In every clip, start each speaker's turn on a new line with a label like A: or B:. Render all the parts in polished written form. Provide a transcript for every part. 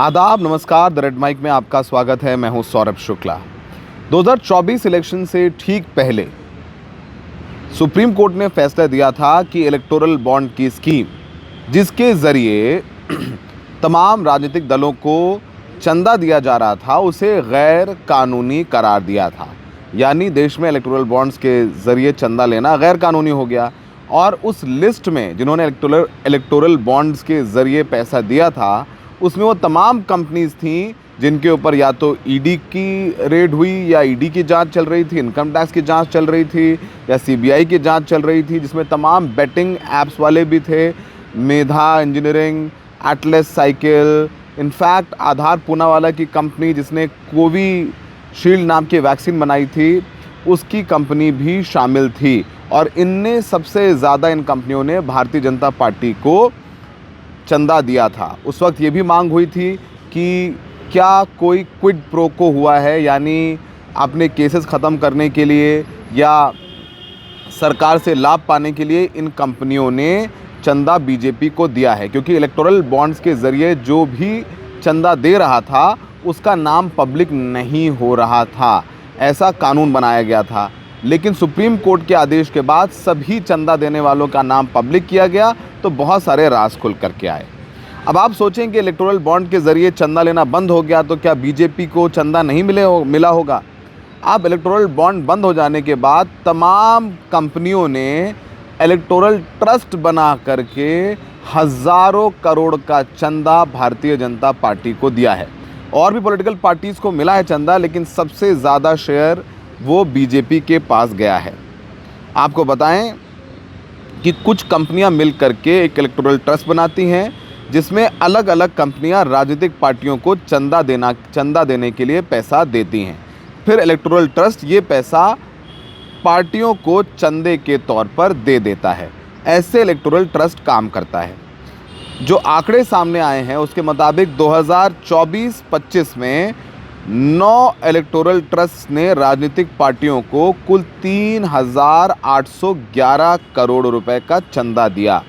A: आदाब, नमस्कार। The red mic में आपका स्वागत है। मैं हूं सौरभ शुक्ला। 2024 इलेक्शन से ठीक पहले सुप्रीम कोर्ट ने फैसला दिया था कि इलेक्टोरल बॉन्ड की स्कीम, जिसके ज़रिए तमाम राजनीतिक दलों को चंदा दिया जा रहा था, उसे गैर कानूनी करार दिया था। यानी देश में इलेक्टोरल बॉन्ड्स के ज़रिए चंदा लेना गैर कानूनी हो गया। और उस लिस्ट में जिन्होंने इलेक्टोरल बॉन्ड्स के ज़रिए पैसा दिया था, उसमें वो तमाम कंपनीज थीं जिनके ऊपर या तो ईडी की रेड हुई या ईडी की जांच चल रही थी, इनकम टैक्स की जांच चल रही थी या सीबीआई की जांच चल रही थी, जिसमें तमाम बेटिंग ऐप्स वाले भी थे। मेधा इंजीनियरिंग, एटलस साइकिल, इनफैक्ट आधार पूनावाला की कंपनी जिसने कोविशील्ड नाम की वैक्सीन बनाई थी, उसकी कंपनी भी शामिल थी। और इनने सबसे ज़्यादा इन कंपनियों ने भारतीय जनता पार्टी को चंदा दिया था। उस वक्त ये भी मांग हुई थी कि क्या कोई क्विड प्रो को हुआ है, यानी अपने केसेस ख़त्म करने के लिए या सरकार से लाभ पाने के लिए इन कंपनियों ने चंदा बीजेपी को दिया है। क्योंकि इलेक्टोरल बॉन्ड्स के ज़रिए जो भी चंदा दे रहा था उसका नाम पब्लिक नहीं हो रहा था, ऐसा कानून बनाया गया था। लेकिन सुप्रीम कोर्ट के आदेश के बाद सभी चंदा देने वालों का नाम पब्लिक किया गया, तो बहुत सारे राज खुल करके आए। अब आप सोचें कि इलेक्टोरल बॉन्ड के ज़रिए चंदा लेना बंद हो गया तो क्या बीजेपी को चंदा नहीं मिला होगा? अब इलेक्टोरल बॉन्ड बंद हो जाने के बाद तमाम कंपनियों ने इलेक्टोरल ट्रस्ट बना करके हज़ारों करोड़ का चंदा भारतीय जनता पार्टी को दिया है। और भी पॉलिटिकल पार्टीज़ को मिला है चंदा, लेकिन सबसे ज़्यादा शेयर वो बीजेपी के पास गया है। आपको बताएं कि कुछ कंपनियां मिल करके एक इलेक्टोरल ट्रस्ट बनाती हैं, जिसमें अलग अलग कंपनियां राजनीतिक पार्टियों को चंदा देने के लिए पैसा देती हैं। फिर इलेक्टोरल ट्रस्ट ये पैसा पार्टियों को चंदे के तौर पर दे देता है। ऐसे इलेक्टोरल ट्रस्ट काम करता है। जो आंकड़े सामने आए हैं उसके मुताबिक 2024-25 में 9 इलेक्टोरल ट्रस्ट ने राजनीतिक पार्टियों को कुल 3,811 करोड़ रुपए का चंदा दिया,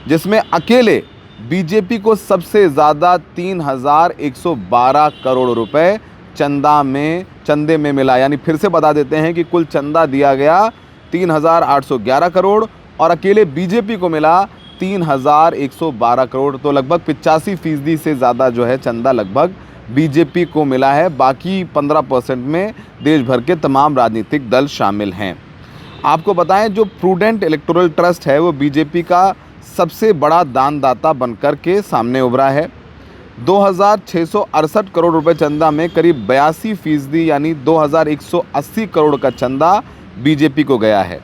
A: जिसमें अकेले बीजेपी को सबसे ज़्यादा 3,112 करोड़ रुपए चंदे में मिला। यानी फिर से बता देते हैं कि कुल चंदा दिया गया 3,811 करोड़ और अकेले बीजेपी को मिला 3,112 करोड़। तो लगभग 85% से ज़्यादा जो है चंदा लगभग बीजेपी को मिला है। बाकी 15% में देश भर के तमाम राजनीतिक दल शामिल हैं। आपको बताएं, जो प्रूडेंट इलेक्टोरल ट्रस्ट है वो बीजेपी का सबसे बड़ा दानदाता बनकर के सामने उभरा है। 2,668 करोड़ रुपए चंदा में करीब 82% यानी 2,180 करोड़ का चंदा बीजेपी को गया है।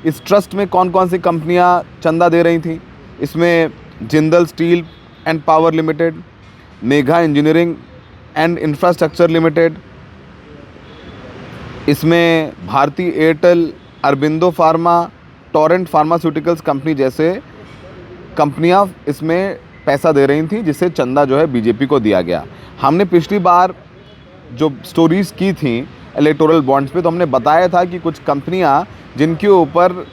A: इस ट्रस्ट में कौन कौन सी कंपनियां चंदा दे रही थीं? इसमें Jindal steel and power limited, Megha engineering and infrastructure limited, इसमें Bharti Airtel, Aurobindo pharma, Torrent pharmaceuticals company जैसे कंपनियां इसमें पैसा दे रही थी, जिससे चंदा जो है बीजेपी को दिया गया। हमने पिछली बार जो स्टोरीज़ की थी इलेक्टोरल बॉन्ड्स पे, तो हमने बताया था कि कुछ कंपनियां जिनके ऊपर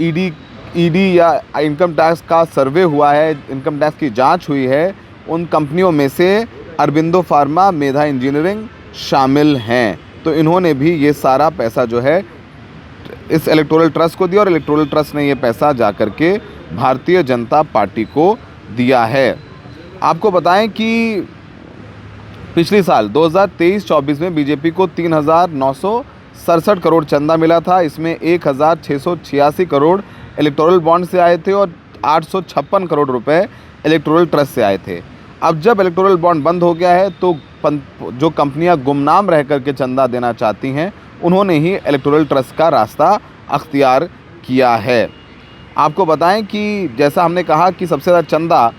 A: ईडी या इनकम टैक्स का सर्वे हुआ है, इनकम टैक्स की जांच हुई है, उन कंपनियों में से अरबिंदो फार्मा, मेधा इंजीनियरिंग शामिल हैं। तो इन्होंने भी ये सारा पैसा जो है इस इलेक्टोरल ट्रस्ट को दिया और इलेक्टोरल ट्रस्ट ने ये पैसा जा कर के भारतीय जनता पार्टी को दिया है। आपको बताएं कि पिछले साल 2023-24 में बीजेपी को 3,967 करोड़ चंदा मिला था। इसमें 1,686 करोड़ इलेक्टोरल बॉन्ड से आए थे और 856 करोड़ रुपए इलेक्टोरल ट्रस्ट से आए थे। अब जब इलेक्टोरल बॉन्ड बंद हो गया है तो जो कंपनियां गुमनाम रह करके चंदा देना चाहती हैं, उन्होंने ही इलेक्टोरल ट्रस्ट का रास्ता अख्तियार किया है। आपको बताएं कि जैसा हमने कहा कि सबसे ज़्यादा चंदा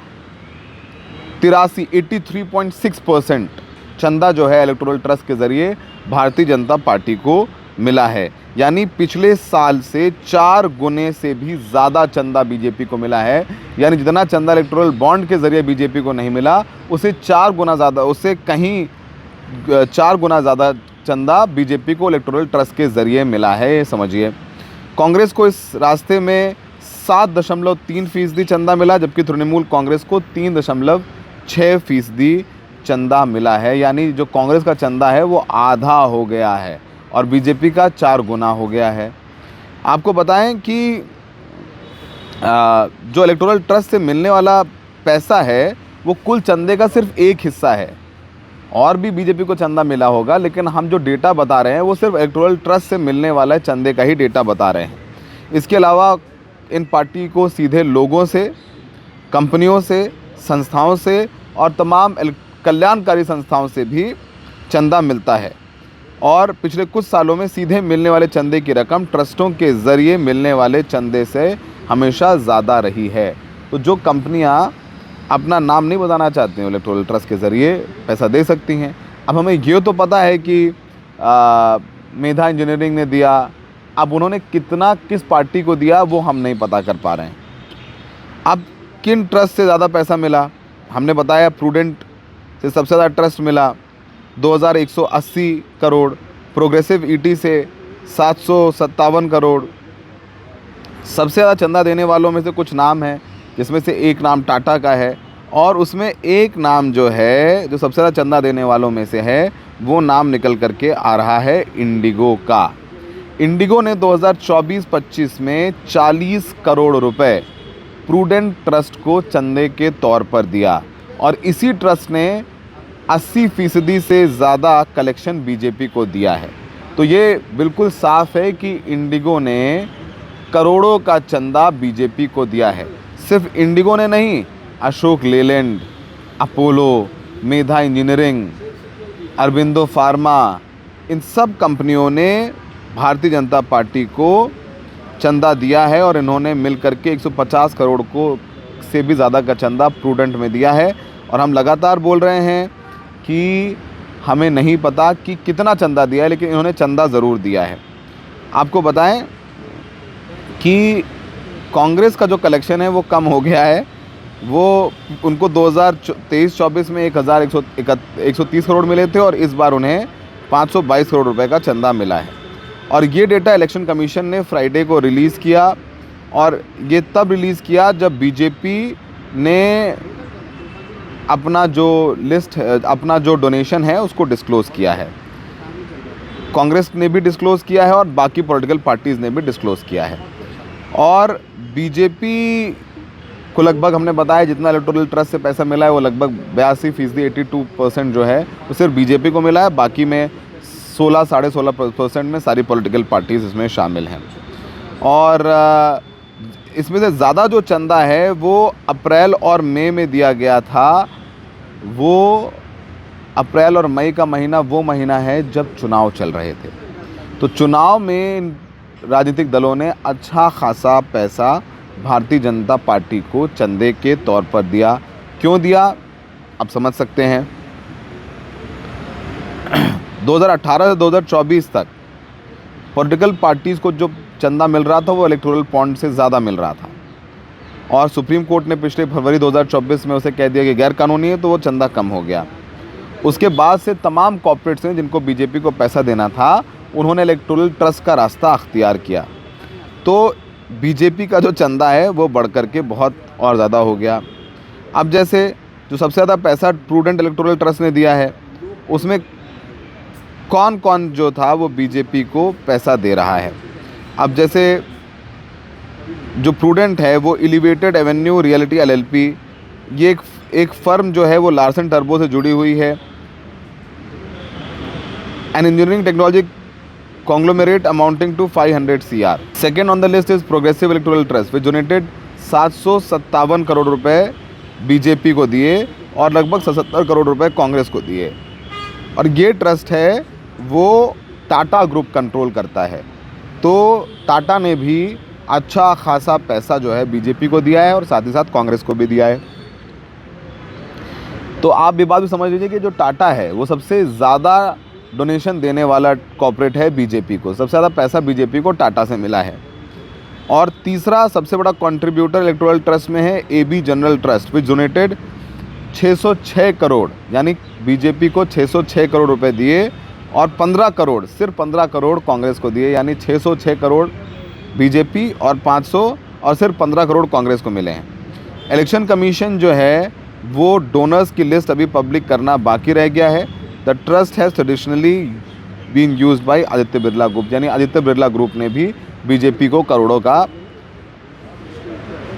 A: 83.6% चंदा जो है इलेक्टोरल ट्रस्ट के ज़रिए भारतीय जनता पार्टी को मिला है। यानी पिछले साल से 4 गुने से भी ज़्यादा चंदा बीजेपी को मिला है। यानी जितना चंदा इलेक्टोरल बॉन्ड के ज़रिए बीजेपी को नहीं मिला, उससे 4 गुना ज़्यादा, उससे कहीं 4 गुना ज़्यादा चंदा बीजेपी को इलेक्टोरल ट्रस्ट के ज़रिए मिला है, समझिए। कांग्रेस को इस रास्ते में 7.3% चंदा मिला, जबकि तृणमूल कांग्रेस को 3.6% चंदा मिला है, यानी जो कांग्रेस का चंदा है वो आधा हो गया है और बीजेपी का 4 गुना हो गया है। आपको बताएं कि जो इलेक्टोरल ट्रस्ट से मिलने वाला पैसा है वो कुल चंदे का सिर्फ एक हिस्सा है। और भी बीजेपी को चंदा मिला होगा, लेकिन हम जो डेटा बता रहे हैं वो सिर्फ इलेक्टोरल ट्रस्ट से मिलने वाला चंदे का ही डेटा बता रहे हैं। इसके अलावा इन पार्टी को सीधे लोगों से, कंपनियों से, संस्थाओं से और तमाम कल्याणकारी संस्थाओं से भी चंदा मिलता है। और पिछले कुछ सालों में सीधे मिलने वाले चंदे की रकम ट्रस्टों के ज़रिए मिलने वाले चंदे से हमेशा ज़्यादा रही है। तो जो कंपनियां अपना नाम नहीं बताना चाहती हैं, इलेक्टोरल ट्रस्ट के ज़रिए पैसा दे सकती हैं। अब हमें ये तो पता है कि मेधा इंजीनियरिंग ने दिया, अब उन्होंने कितना किस पार्टी को दिया वो हम नहीं पता कर पा रहे हैं। अब किन ट्रस्ट से ज़्यादा पैसा मिला, हमने बताया प्रूडेंट से सबसे ज़्यादा ट्रस्ट मिला 2180 करोड़, प्रोग्रेसिव ईटी से 757 करोड़। सबसे ज़्यादा चंदा देने वालों में से कुछ नाम हैं, जिसमें से एक नाम टाटा का है और उसमें एक नाम जो है जो सबसे ज़्यादा चंदा देने वालों में से है वो नाम निकल करके आ रहा है इंडिगो का। इंडिगो ने 2024-25 में 40 करोड़ रुपए प्रूडेंट ट्रस्ट को चंदे के तौर पर दिया और इसी ट्रस्ट ने 80% से ज़्यादा कलेक्शन बीजेपी को दिया है। तो ये बिल्कुल साफ है कि इंडिगो ने करोड़ों का चंदा बीजेपी को दिया है। सिर्फ इंडिगो ने नहीं, अशोक लेलैंड, अपोलो, मेधा इंजीनियरिंग, अरबिंदो फार्मा, इन सब कंपनियों ने भारतीय जनता पार्टी को चंदा दिया है और इन्होंने मिल करके 150 करोड़ को से भी ज़्यादा का चंदा प्रूडेंट में दिया है। और हम लगातार बोल रहे हैं कि हमें नहीं पता कि कितना चंदा दिया है, लेकिन इन्होंने चंदा ज़रूर दिया है। आपको बताएं कि कांग्रेस का जो कलेक्शन है वो कम हो गया है। वो उनको 2023-24 में 1,130 करोड़ मिले थे और इस बार उन्हें 522 करोड़ रुपए का चंदा मिला है। और ये डेटा इलेक्शन कमीशन ने फ्राइडे को रिलीज़ किया और ये तब रिलीज़ किया जब बीजेपी ने अपना जो डोनेशन है उसको डिस्क्लोज़ किया है। कांग्रेस ने भी डिस्क्लोज़ किया है और बाकी पॉलिटिकल पार्टीज़ ने भी डिस्क्लोज़ किया है। और बीजेपी को लगभग हमने बताया जितना इलेक्टोरल ट्रस्ट से पैसा मिला है वो लगभग 82%, 82% जो है वो सिर्फ बीजेपी को मिला है। बाकी में 16-16.5% में सारी पॉलिटिकल पार्टीज़ इसमें शामिल हैं। और इसमें से ज़्यादा जो चंदा है वो अप्रैल और मई में दिया गया था। वो अप्रैल और मई का महीना वो महीना है जब चुनाव चल रहे थे। तो चुनाव में राजनीतिक दलों ने अच्छा खासा पैसा भारतीय जनता पार्टी को चंदे के तौर पर दिया। क्यों दिया आप समझ सकते हैं। 2018 से 2024 तक पॉलिटिकल पार्टीज़ को जो चंदा मिल रहा था वो इलेक्टोरल बॉन्ड से ज़्यादा मिल रहा था और सुप्रीम कोर्ट ने पिछले फरवरी 2024 में उसे कह दिया कि गैर कानूनी है, तो वो चंदा कम हो गया। उसके बाद से तमाम कॉर्पोरेट्स ने जिनको बीजेपी को पैसा देना था उन्होंने इलेक्टोरल ट्रस्ट का रास्ता अख्तियार किया। तो बीजेपी का जो चंदा है वो बढ़ कर के बहुत और ज़्यादा हो गया। अब जैसे जो सबसे ज़्यादा पैसा प्रूडेंट इलेक्टोरल ट्रस्ट ने दिया है उसमें कौन कौन जो था वो बीजेपी को पैसा दे रहा है। अब जैसे जो प्रूडेंट है वो एलिवेटेड एवेन्यू रियलिटी LLP, ये एक फर्म जो है वो लार्सन टर्बो से जुड़ी हुई है। An engineering technology conglomerate amounting to 500 CR. Second on the list is Progressive Electoral Trust, which donated 757 crore रुपए बीजेपी को दिए और लगभग 77 करोड़ रुपए कांग्रेस को दिए। और ये ट्रस्ट है वो टाटा ग्रुप कंट्रोल करता है। तो टाटा ने भी अच्छा खासा पैसा जो है बीजेपी को दिया है और साथ ही साथ कांग्रेस को भी दिया है। तो आप ये बात भी समझ लीजिए कि जो टाटा है वो सबसे ज़्यादा डोनेशन देने वाला कॉर्पोरेट है बीजेपी को। सबसे ज़्यादा पैसा बीजेपी को टाटा से मिला है। और तीसरा सबसे बड़ा कंट्रीब्यूटर इलेक्टोरल ट्रस्ट में है AB जनरल ट्रस्ट, विच डोनेटेड 606 करोड़, यानी बीजेपी को 606 करोड़ रुपए दिए और 15 करोड़, सिर्फ 15 करोड़ कांग्रेस को दिए, यानी 606 करोड़ बीजेपी और 500 और सिर्फ 15 करोड़ कांग्रेस को मिले हैं। इलेक्शन कमीशन जो है वो डोनर्स की लिस्ट अभी पब्लिक करना बाकी रह गया है। The trust has traditionally been used by Aditya Birla group, यानी आदित्य बिरला ग्रुप ने भी बीजेपी को करोड़ों का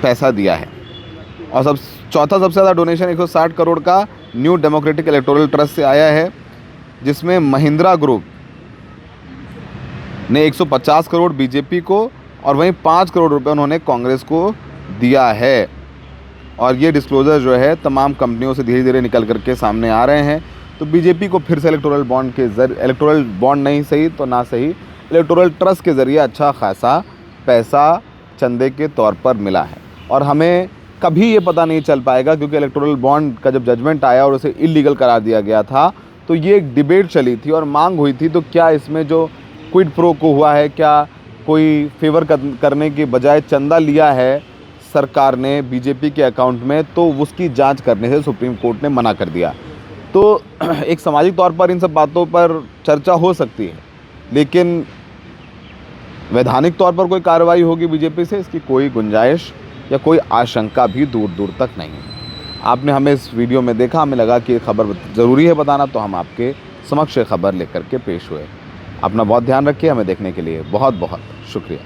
A: पैसा दिया है। और चौथा सबसे ज़्यादा डोनेशन 160 करोड़ का न्यू डेमोक्रेटिक इलेक्टोरल ट्रस्ट से आया है, जिसमें महिंद्रा ग्रुप ने 150 करोड़ बीजेपी को और वहीं 5 करोड़ रुपए उन्होंने कांग्रेस को दिया है। और ये डिस्क्लोजर जो है तमाम कंपनियों से धीरे धीरे निकल करके सामने आ रहे हैं। तो बीजेपी को फिर से इलेक्टोरल बॉन्ड नहीं सही तो ना सही इलेक्टोरल ट्रस्ट के ज़रिए अच्छा खासा पैसा चंदे के तौर पर मिला है। और हमें कभी ये पता नहीं चल पाएगा, क्योंकि इलेक्टोरल बॉन्ड का जब जजमेंट आया और उसे इलीगल करार दिया गया था तो ये एक डिबेट चली थी और मांग हुई थी, तो क्या इसमें जो क्विड प्रो को हुआ है, क्या कोई फेवर करने के बजाय चंदा लिया है सरकार ने बीजेपी के अकाउंट में, तो उसकी जांच करने से सुप्रीम कोर्ट ने मना कर दिया। तो एक सामाजिक तौर पर इन सब बातों पर चर्चा हो सकती है, लेकिन वैधानिक तौर पर कोई कार्रवाई होगी बीजेपी से, इसकी कोई गुंजाइश या कोई आशंका भी दूर दूर तक नहीं है। आपने हमें इस वीडियो में देखा, हमें लगा कि खबर ज़रूरी है बताना, तो हम आपके समक्ष खबर लेकर के पेश हुए। अपना बहुत ध्यान रखिए। हमें देखने के लिए बहुत बहुत शुक्रिया।